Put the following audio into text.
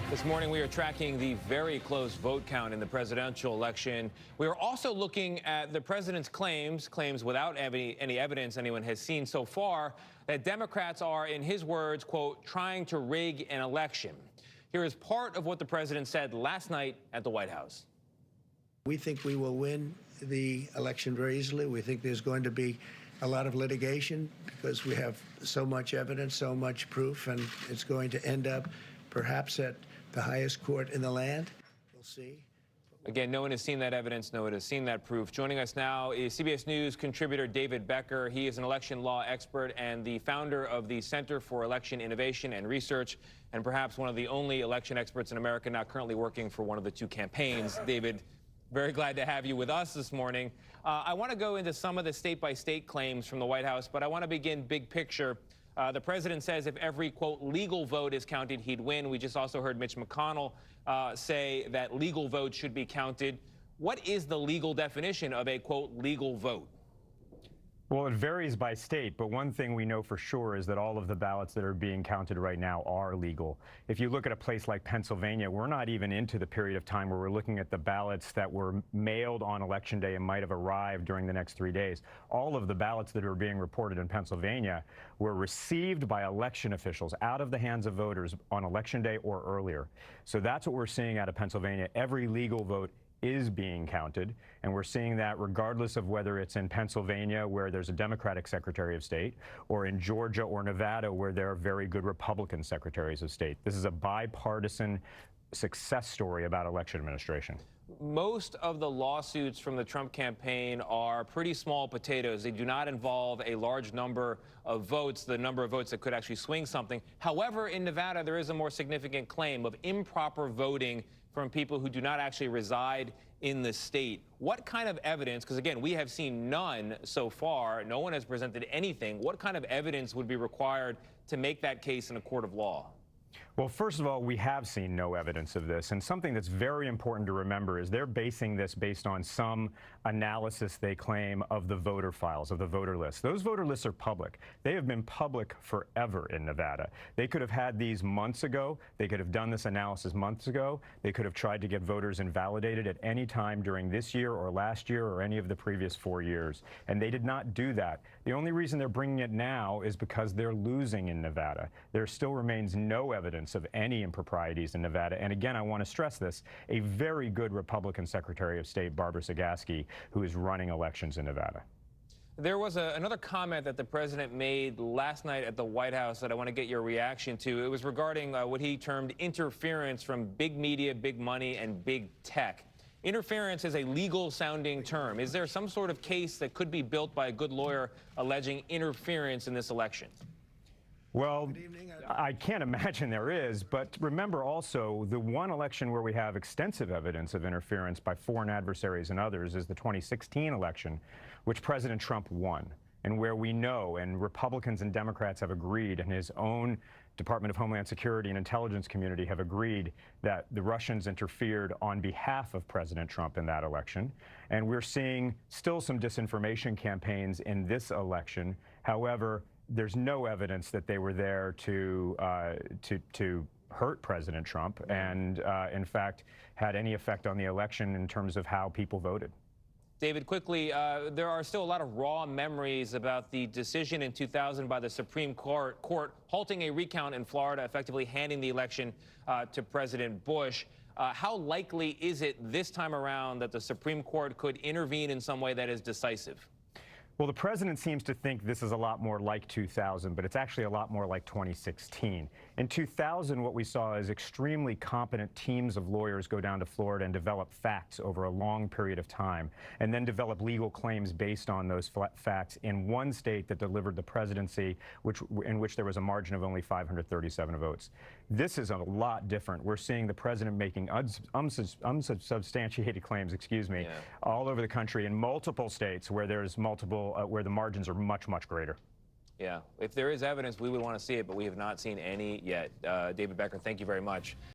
This morning, we are tracking the very close vote count in the presidential election. We are also looking at the president's claims without any evidence anyone has seen so far, that Democrats are, in his words, quote, trying to rig an election. Here is part of what the president said last night at the White House. We think we will win the election very easily. We think there's going to be a lot of litigation because we have so much evidence, so much proof, and it's going to end up perhaps at the highest court in the land. We'll see. Again, no one has seen that evidence. No one has seen that proof. Joining us now is CBS News contributor David Becker. He is an election law expert and the founder of the Center for Election Innovation and Research, and perhaps one of the only election experts in America not currently working for one of the two campaigns. David, very glad to have you with us this morning. I want to go into some of the state-by-state claims from the White House, but I want to begin big picture. The president says if every, quote, legal vote is counted, he'd win. We just also heard Mitch McConnell say that legal votes should be counted. What is the legal definition of a, quote, legal vote? Well, it varies by state, but one thing we know for sure is that all of the ballots that are being counted right now are legal. If you look at a place like Pennsylvania, we're not even into the period of time where we're looking at the ballots that were mailed on Election Day and might have arrived during the next 3 days. All of the ballots that are being reported in Pennsylvania were received by election officials out of the hands of voters on Election Day or earlier. So that's what we're seeing out of Pennsylvania. Every legal vote is being counted, and we're seeing that regardless of whether it's in Pennsylvania, where there's a Democratic Secretary of State, or in Georgia or Nevada, where there are very good Republican Secretaries of State. This is a bipartisan success story about election administration. Most of the lawsuits from the Trump campaign are pretty small potatoes. They do not involve a large number of votes, the number of votes that could actually swing something. However, in Nevada, there is a more significant claim of improper voting from people who do not actually reside in the state. What kind of evidence, because again, we have seen none so far, no one has presented anything, what kind of evidence would be required to make that case in a court of law? Well, first of all, we have seen no evidence of this, and something that's very important to remember is they're basing this based on some analysis they claim of the voter files, of the voter lists. Those voter lists are public. They have been public forever in Nevada. They could have had these months ago. They could have done this analysis months ago. They could have tried to get voters invalidated at any time during this year or last year or any of the previous 4 years, and they did not do that. The only reason they're bringing it now is because they're losing in Nevada. There still remains no evidence of any improprieties in Nevada. And again, I want to stress this, a very good Republican Secretary of State, Barbara Sagaski, who is running elections in Nevada. There was another comment that the president made last night at the White House that I want to get your reaction to. It was regarding what he termed interference from big media, big money, and big tech. Interference is a legal-sounding term. Is there some sort of case that could be built by a good lawyer alleging interference in this election? Well, I can't imagine there is, but remember also the one election where we have extensive evidence of interference by foreign adversaries and others is the 2016 election, which President Trump won, and where we know, and Republicans and Democrats have agreed, and his own Department of Homeland Security and intelligence community have agreed that the Russians interfered on behalf of President Trump in that election. And we're seeing still some disinformation campaigns in this election. However, there's no evidence that they were there to hurt President Trump and, in fact, had any effect on the election in terms of how people voted. David, quickly, there are still a lot of raw memories about the decision in 2000 by the Supreme Court halting a recount in Florida, effectively handing the election to President Bush. How likely is it this time around that the Supreme Court could intervene in some way that is decisive? Well, the president seems to think this is a lot more like 2000, but it's actually a lot more like 2016. In 2000, what we saw is extremely competent teams of lawyers go down to Florida and develop facts over a long period of time, and then develop legal claims based on those facts in one state that delivered the presidency, in which there was a margin of only 537 votes. This is a lot different. We're seeing the president making unsubstantiated claims, all over the country in multiple states where there's where the margins are much, much greater. Yeah, if there is evidence, we would want to see it, but we have not seen any yet. David Becker, thank you very much.